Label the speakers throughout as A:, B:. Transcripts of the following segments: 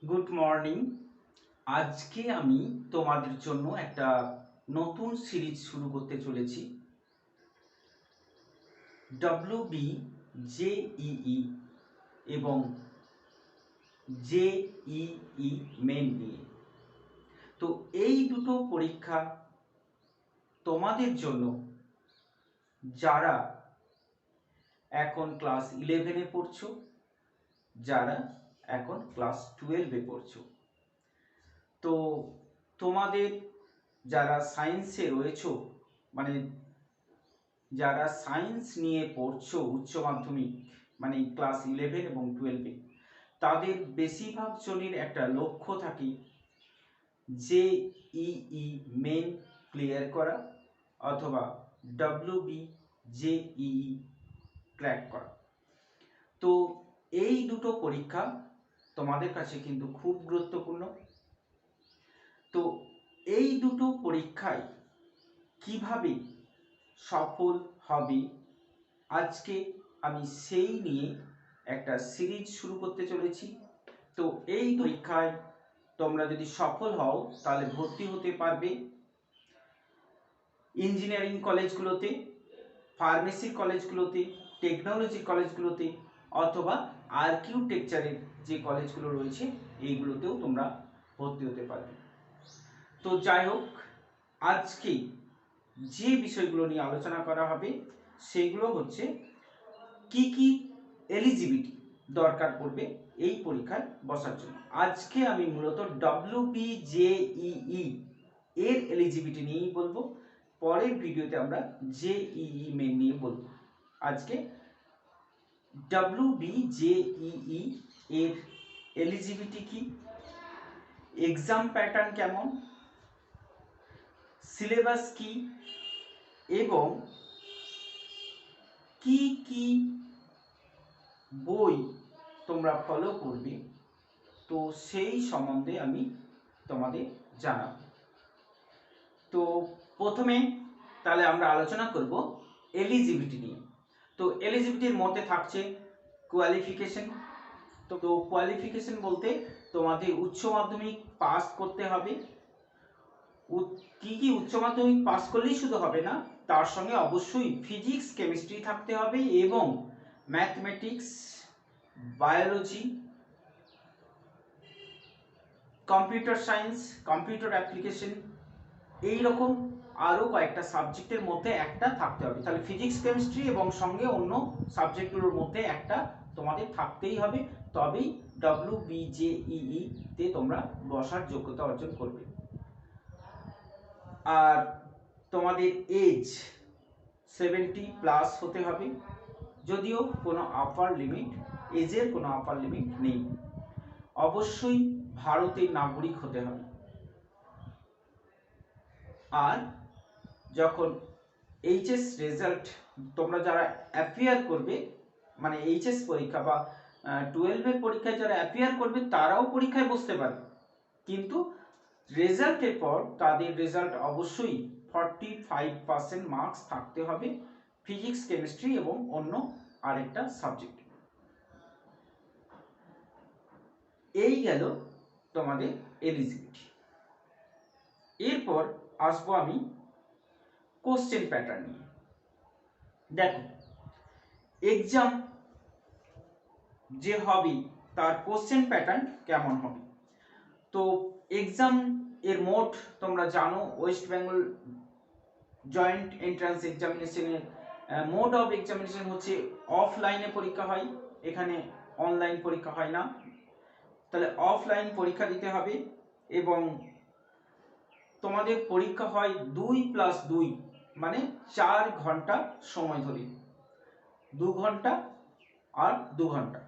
A: Good morning. আজকে আমি তোমাদের জন্য একটা নতুন সিরিজ শুরু করতে চলেছি। ডব্লিউবি জেইই এবং জেইই মেন নিয়ে। তো এই দুটো পরীক্ষা তোমাদের জন্য যারা এখন ক্লাস 11-এ পড়ছো, যারা এখন ক্লাস 12-এ পড়ছো। তো তোমাদের যারা সায়েন্সে রয়েছো, মানে যারা সায়েন্স নিয়ে পড়ছো উচ্চ মাধ্যমিক, মানে ক্লাস 11 এবং 12-এ, তাদের বেশিরভাগ জনের একটা লক্ষ্য থাকে জেইই মেন ক্লিয়ার করা অথবা ডব্লিউবি জেইই ক্র্যাক করা। তো এই দুটো পরীক্ষা তোমাদের কাছে কিন্তু খুব গুরুত্বপূর্ণ। তো এই দুটো পরীক্ষায় কিভাবে সফল হবে, আজকে আমি সেই নিয়ে একটা সিরিজ শুরু করতে চলেছি। তো এই পরীক্ষায় তোমরা যদি সফল হও তাহলে ভর্তি হতে পারবে ইঞ্জিনিয়ারিং কলেজগুলোতে, ফার্মেসি কলেজগুলোতে, টেকনোলজি কলেজগুলোতে অথবা আর্কিটেকচারের যে কলেজগুলো রয়েছে এইগুলোতেও তোমরা ভর্তি হতে পারবে। তো যাই হোক, আজকে যে বিষয়গুলো নিয়ে আলোচনা করা হবে সেগুলো হচ্ছে কি কি এলিজিবিলিটি দরকার পড়বে এই পরীক্ষায় বসার জন্য। আজকে আমি মূলত ডব্লিউবিজেইই এর এলিজিবিলিটি নিয়েই বলবো। পরের ভিডিওতে আমরা জেইই মেন নিয়ে বলবো। আজকে ডব্লিউবিজেইই এর এলিজিবিলিটি কি, এক্সাম প্যাটার্ন কেমন, সিলেবাস কি এবং কি কি বই তোমরা ফলো করবে, তো সেই সম্বন্ধে আমি তোমাদের জানাব। তো প্রথমে তাহলে আমরা আলোচনা করব এলিজিবিলিটি নিয়ে। তো এলিজিবিলিটির মধ্যে থাকছে কোয়ালিফিকেশন। তো কোয়ালিফিকেশন বলতে তোমাদের উচ্চ মাধ্যমিক পাস করতে হবে। কি উচ্চ মাধ্যমিক পাস করলেই শুধু হবে না, তার সঙ্গে অবশ্যই ফিজিক্স কেমিস্ট্রি থাকতে হবে এবং mathematics, biology, computer science, computer application, এইরকম আরও কয়েকটা সাবজেক্টের মধ্যে একটা থাকতে হবে। তাহলে ফিজিক্স কেমিস্ট্রি এবং সঙ্গে অন্য সাবজেক্টগুলোর মধ্যে একটা তোমাদের থাকতেই হবে, তবেই ডব্লিউবিজেইই তে তোমরা বসার যোগ্যতা অর্জন করবে। আর তোমাদের এজ 70+ হতে হবে, যদিও কোনো আপার লিমিট, এজের কোনো আপার লিমিট নেই। অবশ্যই ভারতের নাগরিক হতে হবে। আর যখন এইচএস রেজাল্ট তোমরা যারা অ্যাপিয়ার করবে, মানে এইচএস পরীক্ষা বা 12-এর পরীক্ষায় যারা অ্যাপিয়ার করবে তারাও পরীক্ষায় বসতে পারবে, কিন্তু রেজাল্টের পর তাদের রেজাল্ট অবশ্যই 45% মার্কস থাকতে হবে ফিজিক্স কেমিস্ট্রি এবং অন্য আরেকটা সাবজেক্ট। এই গেল তোমাদের এলিজিবিলিটি। এরপর আসবো আমি কোশ্চেন প্যাটার্ন নিয়ে। দেখো, এক্সাম যে হবে তার কোশ্চেন প্যাটার্ন কেমন হবে। তো এক্সাম এর মোড তোমরা জানো, ওয়েস্ট বেঙ্গল জয়েন্ট এন্ট্রান্স এক্সামিনেশনের মোড অফ এক্সামিনেশন হচ্ছে অফলাইনে পরীক্ষা হয়, এখানে অনলাইন পরীক্ষা হয় না। তাহলে অফলাইন পরীক্ষা দিতে হবে এবং তোমাদের পরীক্ষা হয় 2+2 মানে 4 ঘন্টা সময় ধরে, 2 ঘন্টা আর 2 ঘন্টা।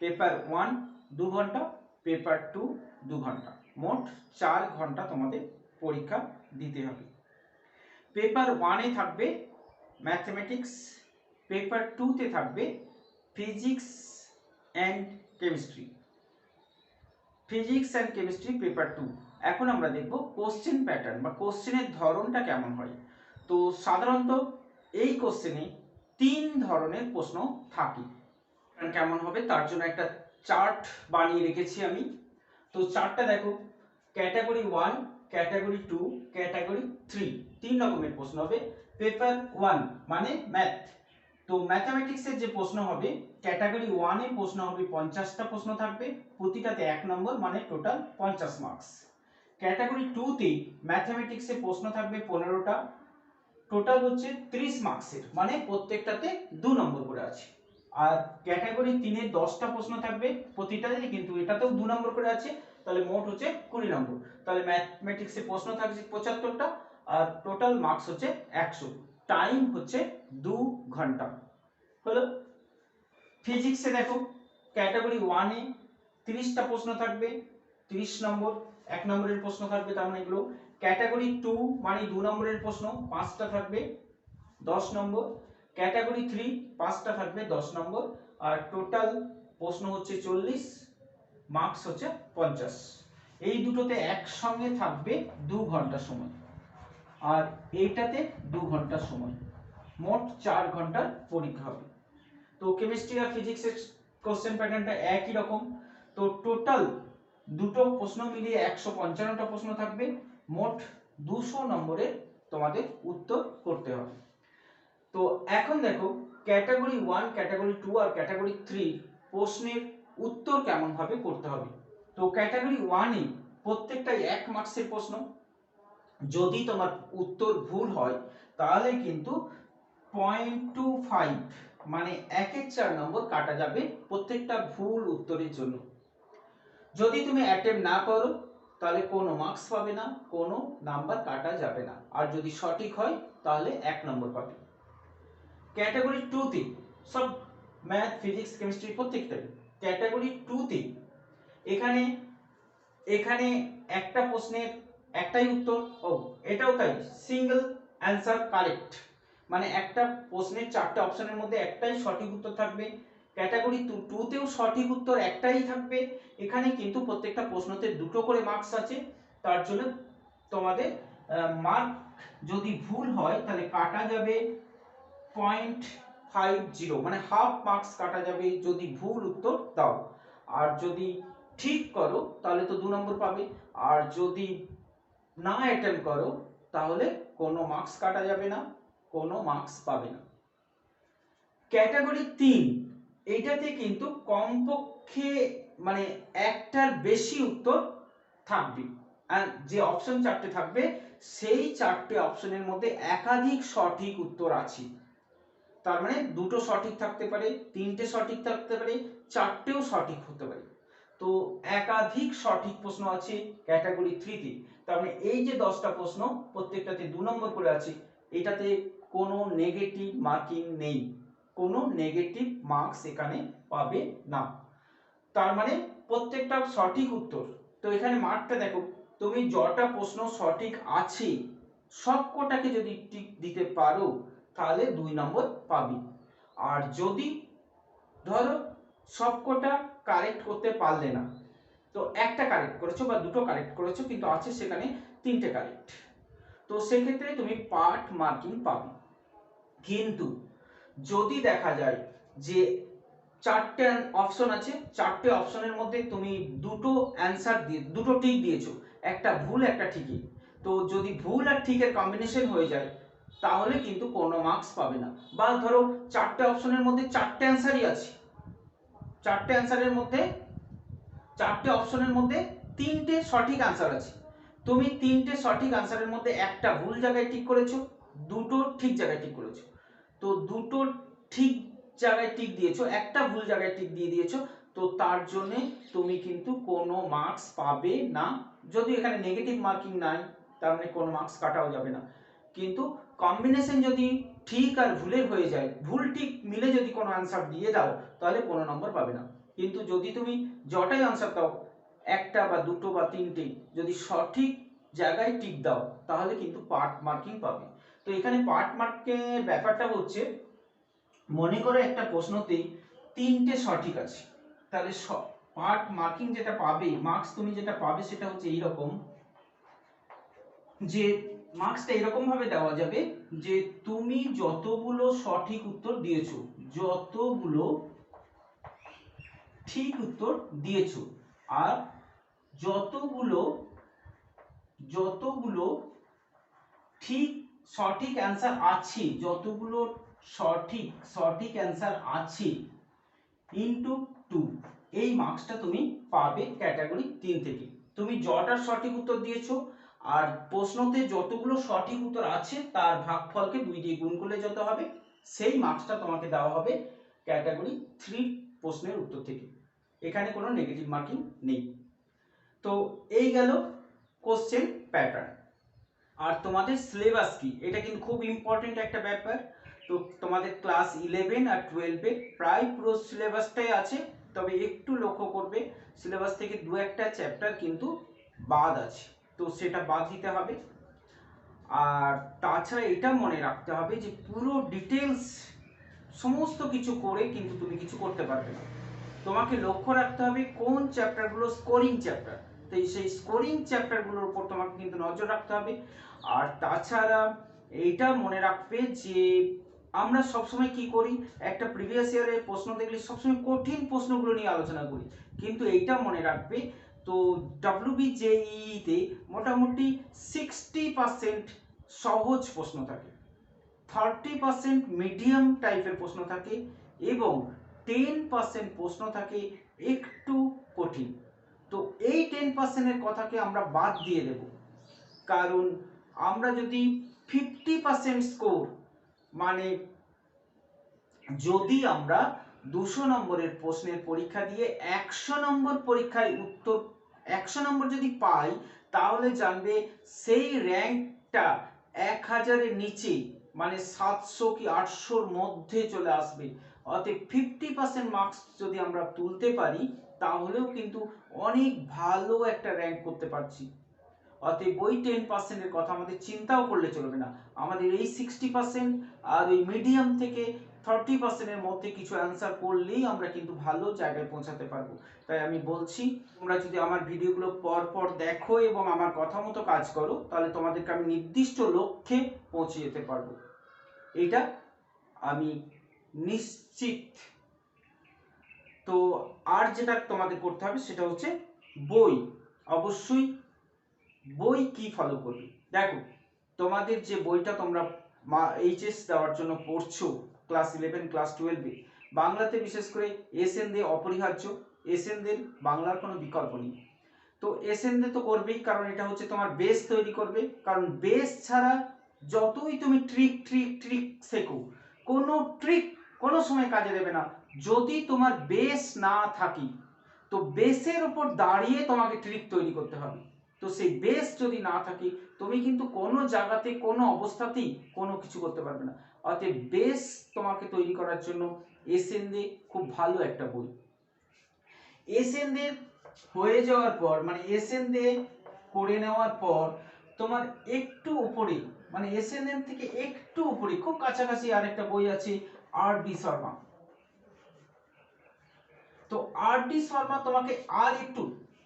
A: পেপার 1 2 ঘন্টা, পেপার 2 2 ঘন্টা, মোট 4 ঘন্টা তোমাদের পরীক্ষা দিতে হবে। পেপার 1-এ থাকবে ম্যাথমেটিক্স, পেপার 2-তে থাকবে physics and chemistry. Physics and chemistry paper 2। এখন আমরা দেখব কোশ্চেন প্যাটার্ন বা কোশ্চেনের ধরনটা কেমন হয়। তো সাধারণত এই কোশ্চেনে 3 ধরনের প্রশ্ন থাকে। কেমন হবে তার জন্য একটা চার্ট বানিয়ে রেখেছি আমি। তো চারটা দেখো, ক্যাটাগরি 1, ক্যাটাগরি 2, ক্যাটাগরি 3, তিন রকমের প্রশ্ন হবে। পেপার 1 মানে ম্যাথ, তো ম্যাথমেটিক্সের যে প্রশ্ন হবে ক্যাটাগরি 1 এ প্রশ্ন হবে 50টা প্রশ্ন থাকবে, প্রতিটাতে 1 নম্বর, মানে টোটাল 50 মার্কস। ক্যাটাগরি 2 তে ম্যাথমেটিক্সে প্রশ্ন থাকবে 15টা, টোটাল হচ্ছে 30 মার্কসের, মানে প্রত্যেকটাতে 2 নম্বর করে আছে। আর ক্যাটাগরি 3 এ 10টা প্রশ্ন থাকবে প্রতিটাতে, কিন্তু এটাতেও 2 নম্বর করে আছে, তাহলে মোট হচ্ছে 20 নম্বর। তাহলে ম্যাথমেটিক্সে প্রশ্ন থাকছে 75টা, আর টোটাল মার্কস হচ্ছে 100, টাইম হচ্ছে 2 ঘন্টা। হলো। ফিজিক্সে দেখো, ক্যাটাগরি 1 এ 30টা প্রশ্ন থাকবে, 30 নম্বর, 1 নম্বরের প্রশ্ন থাকবে, তার মানে এগুলো। ক্যাটাগরি 2 মানে 2 নম্বরের প্রশ্ন 5টা থাকবে, 10 নম্বর। ক্যাটাগরি 3 5টা থাকবে, 10 নম্বর, আর টোটাল প্রশ্ন হচ্ছে 40, মার্কস হচ্ছে 50। এই দুটোতে একসঙ্গে থাকবে 2 ঘন্টা সময়, আর এইটাতে 2 ঘন্টা সময়, মোট 4 ঘন্টার পরীক্ষা হবে। তো কেমিস্ট্রি আর ফিজিক্সের কোশ্চেন প্যাটার্নটা একই রকম। তো টোটাল দুটো প্রশ্ন মিলিয়ে 155টা প্রশ্ন থাকবে, মোট 200 নম্বরের তোমাদের উত্তর করতে হবে। তো এখন দেখো ক্যাটাগরি 1, ক্যাটাগরি 2 আর ক্যাটাগরি 3 প্রশ্নের উত্তর কেমন ভাবে করতে হবে। তো ক্যাটাগরি 1 এ প্রত্যেকটাই 1 মার্কসের প্রশ্ন, যদি তোমার উত্তর ভুল হয় তাহলে কিন্তু 0.25 মানে 1/4 নম্বর কাটা যাবে প্রত্যেকটা ভুল উত্তরের জন্য। যদি তুমি অ্যাটেম্প না করো তাহলে কোনো মার্কস পাবে না, কোনো নাম্বার কাটা যাবে না, আর যদি সঠিক হয় তাহলে 1 নম্বর পাবে। ক্যাটাগরি 2 তে সব ম্যাথ, ফিজিক্স, কেমিস্ট্রি প্রত্যেকটাই। ক্যাটাগরি 2 তে এখানে এখানে একটা প্রশ্নের একটাই উত্তর, ও এটাও তাই, সিঙ্গেল অ্যান্সার কারেক্ট, মানে একটা প্রশ্নের 4টে অপশনের মধ্যে একটাই সঠিক উত্তর থাকবে। ক্যাটাগরি 2 তেও সঠিক উত্তর একটাই থাকবে। এখানে কিন্তু প্রত্যেকটা প্রশ্নতে 2টো করে মার্কস আছে, তার জন্য তোমাদের মার্ক যদি ভুল হয় তাহলে কাটা যাবে 0.50, মানে হাফ মার্কস কাটা যাবে যদি ভুল উত্তর দাও। আর যদি ঠিক করো তাহলে তো 2 নম্বর পাবে, আর যদি না অ্যাটেম্প করো তাহলে কোনো মার্কস কাটা যাবে না, কোনো মার্কস পাবে না। ক্যাটাগরি 3 এইটাতে কিন্তু কমপক্ষে মানে একটার বেশি উত্তর থাকবে, আর যে অপশন 4টে থাকবে সেই 4টে অপশনের মধ্যে একাধিক সঠিক উত্তর আছে। তার মানে 2টো সঠিক থাকতে পারে, 3টে সঠিক থাকতে পারে, 4টেও সঠিক হতে পারে। তো একাধিক সঠিক প্রশ্ন আছে ক্যাটাগরি 3 তে। তার মানে এই যে 10টা প্রশ্ন প্রত্যেকটাতে 2 নম্বর করে আছে, এটাতে কোনো নেগেটিভ মার্কিং নেই, কোনো নেগেটিভ মার্কস এখানে পাবে না। তার মানে প্রত্যেকটা সঠিক উত্তর। তো এখানে মার্কটা দেখো, তুমি যটা প্রশ্ন সঠিক আছে সবকটাকে যদি টিক দিতে পারো তাহলে 2 নম্বর পাবে। আর যদি ধরো সবকটা কারেক্ট করতে পারলে না, তো একটা কারেক্ট করেছো বা 2টো কারেক্ট করেছো কিন্তু আছে সেখানে 3টে কারেক্ট, তো সেক্ষেত্রে তুমি পার্ট মার্কিং পাবে। কিন্তু যদি দেখা যায় যে 4টে অপশন আছে, 4টে অপশনের মধ্যে তুমি 2টো অ্যান্সার দিয়ে 2টো ঠিক দিয়েছো, একটা ভুল একটা ঠিকই, তো যদি ভুল আর ঠিকের কম্বিনেশন হয়ে যায় তাহলে কিন্তু কোনো মার্কস পাবে না। বা ধরো 4টে অপশনের মধ্যে 4টে অ্যান্সারই আছে, 4টে অ্যান্সারের মধ্যে 4টে অপশনের মধ্যে 3টে সঠিক অ্যান্সার আছে, তুমি 3টে সঠিক অ্যান্সারের মধ্যে একটা ভুল জায়গায় টিক করেছো, 2টো ঠিক জায়গায় টিক করেছো, তো 2টো ঠিক জায়গায় টিক দিয়েছো, একটা ভুল জায়গায় টিক দিয়ে দিয়েছো, তো তার জন্য তুমি কিন্তু কোনো মার্কস পাবে না। যদি এখানে নেগেটিভ মার্কিং নাই তার মানে কোনো মার্কস কাটাও যাবে না। কিন্তু কম্বিনেশন যদি ঠিক আর ভুলের হয়ে যায়, ভুল ঠিক মিলে যদি কোনো অ্যান্সার দিয়ে দাও তাহলে কোনো নম্বর পাবে না। কিন্তু যদি তুমি যটাই অ্যান্সার দাও, একটা বা 2টো বা 3টে যদি সঠিক জায়গায় টিক দাও তাহলে কিন্তু পার্ট মার্কিং পাবে। তো এখানে পার্ট মার্কের ব্যাপারটা হচ্ছে, মনে করো একটা প্রশ্নতেই 3টে সঠিক আছে, তাহলে পার্ট মার্কিং যেটা পাবে, মার্কস তুমি যেটা পাবে সেটা হচ্ছে এইরকম, যে মার্কসটা এরকম ভাবে দেওয়া যাবে যে তুমি যতগুলো সঠিক উত্তর দিয়েছো, যতগুলো ঠিক উত্তর দিয়েছো, আর যতগুলো যতগুলো ঠিক সঠিক অ্যান্সার আছে, যতগুলো সঠিক অ্যান্সার আছে ইনটু 2, এই মার্কসটা তুমি পাবে ক্যাটাগরি 3 থেকে। তুমি যটার সঠিক উত্তর দিয়েছো আর প্রশ্নতে যতগুলো সঠিক উত্তর আছে তার ভাগফলকে 2 দিয়ে গুণ করলে যত হবে, সেই মার্কসটা তোমাকে দেওয়া হবে ক্যাটাগরি 3 প্রশ্নের উত্তর থেকে। এখানে কোনো নেগেটিভ মার্কিং নেই। তো এই গেল কোশ্চেন প্যাটার্ন। আর তোমাদের সিলেবাস কি, এটা কিন্তু খুব ইম্পর্টেন্ট একটা ব্যাপার। তো তোমাদের ক্লাস 11 আর 12 প্রায় পুরো সিলেবাসটাই আছে, তবে একটু লক্ষ্য করবে সিলেবাস থেকে দু একটা চ্যাপ্টার কিন্তু বাদ আছে, তো সেটা বাদ দিতে হবে। আর তাছাড়া এটা মনে রাখতে হবে যে পুরো ডিটেলস সমস্ত কিছু করে কিন্তু তুমি কিছু করতে পারবে না। তোমাকে লক্ষ্য রাখতে হবে কোন চ্যাপ্টারগুলো স্কোরিং চ্যাপ্টার, তো সেই স্কোরিং চ্যাপ্টারগুলোর উপর তোমাকে কিন্তু নজর রাখতে হবে। আর তাছাড়া এইটা মনে রাখবে যে আমরা সবসময় কি করি, একটা প্রিভিয়াস ইয়ারের প্রশ্ন দেখলে সবসময় কঠিন প্রশ্নগুলো নিয়ে আলোচনা করি, কিন্তু এইটা মনে রাখবে তো WBJEE-তে মোটামুটি 60% সহজ প্রশ্ন থাকে, 30% মিডিয়াম টাইপের প্রশ্ন থাকে এবং 10% প্রশ্ন থাকে একটু কঠিন। তো এই 10%-এর কথাকে আমরা বাদ দিয়ে দেব, কারণ আমরা যদি 50% স্কোর, মানে যদি আমরা 200 নম্বরের প্রশ্নের পরীক্ষা দিয়ে 100 নম্বর পরীক্ষায় উত্তর 100 নম্বর যদি পাই, তাহলে জানবে সেই র্যাঙ্কটা 1000-এর নিচে, মানে 700 কি 800-র মধ্যে চলে আসবে। অতএব 50% মার্কস যদি আমরা তুলতে পারি তাহলেও কিন্তু অনেক ভালো একটা র্যাঙ্ক করতে পারছি। অতএব ওই 10%-এর কথা আমাদের চিন্তাও করলে চলবে না, আমাদের এই 60% আর ওই মিডিয়াম থেকে 30%-এর মধ্যে কিছু অ্যান্সার করলেই আমরা কিন্তু ভালো জায়গায় পৌঁছাতে পারবো। তাই আমি বলছি, তোমরা যদি আমার ভিডিওগুলো পর দেখো এবং আমার কথা মতো কাজ করো, তাহলে তোমাদেরকে আমি নির্দিষ্ট লক্ষ্যে পৌঁছে যেতে পারবো, এটা আমি নিশ্চিত। তো আর যেটা তোমাদের করতে হবে সেটা হচ্ছে বই, অবশ্যই বই কি ফলো করবে। দেখো, তোমাদের যে বইটা তোমরা এইচএস দেওয়ার জন্য পড়ছো ক্লাস 11 ক্লাস 12-এ, বাংলাতে বিশেষ করে এসএন দে অপরিহার্য, এসএন দের বাংলার কোনো বিকল্প নেই। তো এসএন দে তো করবেই, কারণ এটা হচ্ছে তোমার বেস তৈরি করবে, কারণ বেস ছাড়া যতই তুমি ট্রিক শেখো, কোনো ট্রিক কোনো সময় কাজে দেবে না যদি তোমার বেস না থাকে। তো বেসের উপর দাঁড়িয়ে তোমাকে ট্রিক তৈরি করতে হবে। তো সেই বেস যদি না থাকে তুমি কিন্তু কোনো জায়গাতে কোনো অবস্থাতেই কোনো কিছু করতে পারবে না। অতএব বেস তোমাকে তৈরি করার জন্য এসএন দে খুব ভালো একটা বই। এসএন দে হয়ে যাওয়ার পর, মানে এসএন দে করে নেওয়ার পর তোমার একটু উপরে, মানে এসএন এর থেকে একটু উপরে খুব কাছাকাছি আরেকটা বই আছে আর.ডি. শর্মা। তো আর.ডি. শর্মা তোমাকে আর একটু,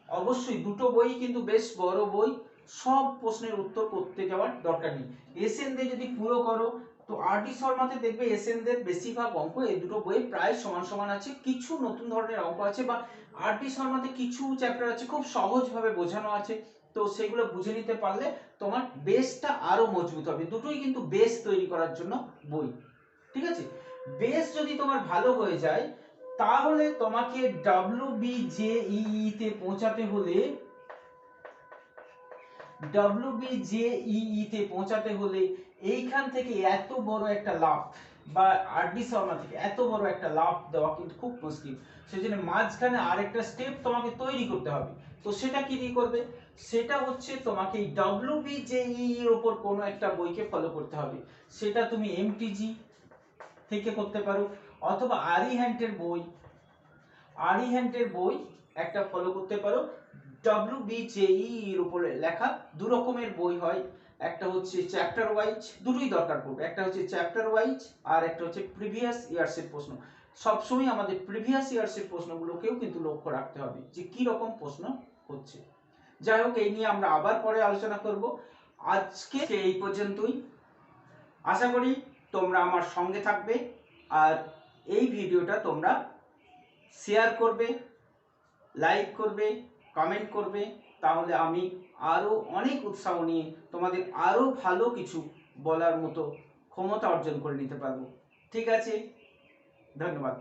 A: অবশ্যই দুটো বই কিন্তু বেশ বড় বই, সব প্রশ্নের উত্তর করতে যাওয়ার দরকার নেই। এসএন দে যদি পুরো করো, তো আর.ডি. শর্মাতে দেখবে এসএন দের বেশিরভাগ অঙ্ক এই দুটো বই প্রায় সমান আছে, কিছু নতুন ধরনের অঙ্ক আছে, বা আর.ডি. শর্মাতে কিছু চ্যাপ্টার আছে খুব সহজভাবে বোঝানো আছে, তো সেগুলো বুঝে নিতে পারলে তোমার বেসটা আরো মজবুত হবে। দুটোই কিন্তু বেস তৈরি করার জন্য বই, ঠিক আছে। বেস যদি তোমার ভালো হয়ে যায়, তাহলে তোমাকে WBJEE তে পৌঁছাতে হলে এইখান থেকে এত বড় একটা লাভ, বা আর.ডি. শর্মা থেকে এত বড় একটা লাভ দেওয়া কিন্তু খুব মুশকিল। সেজন্য মাঝখানে আরেকটা স্টেপ তোমাকে তৈরি করতে হবে। তো সেটা কি দিয়ে করবে, সেটা হচ্ছে তোমাকে এই WBJEE এর উপর কোনো একটা বইকে ফলো করতে হবে। সেটা তুমি MTG থেকে করতে পারো, অথবা আরিহ্যান্টের বই একটা ফলো করতে পারো। WBJEE এর উপরে লেখা দু রকমের বই হয়, একটা হচ্ছে চ্যাপ্টার ওয়াইজ, দুটোই দরকার পড়বে, একটা হচ্ছে চ্যাপ্টার ওয়াইজ আর একটা হচ্ছে প্রিভিয়াস ইয়ার্স এর প্রশ্ন। সবসময় আমাদের প্রিভিয়াস ইয়ার্স এর প্রশ্নগুলোকেও কিন্তু লক্ষ্য রাখতে হবে যে কি রকম প্রশ্ন হচ্ছে। যাই হোক, এই নিয়ে আমরা আবার পরে আলোচনা করব। আজকে এই পর্যন্তই। আশা করি তোমরা আমার সঙ্গে থাকবে আর এই ভিডিওটা তোমরা শেয়ার করবে, লাইক করবে কমেন্ট করবে, তাহলে আমি আরও অনেক উৎসাহ নিয়ে তোমাদের আরও ভালো কিছু বলার মতো ক্ষমতা অর্জন করে নিতে পারবো। ঠিক আছে, ধন্যবাদ।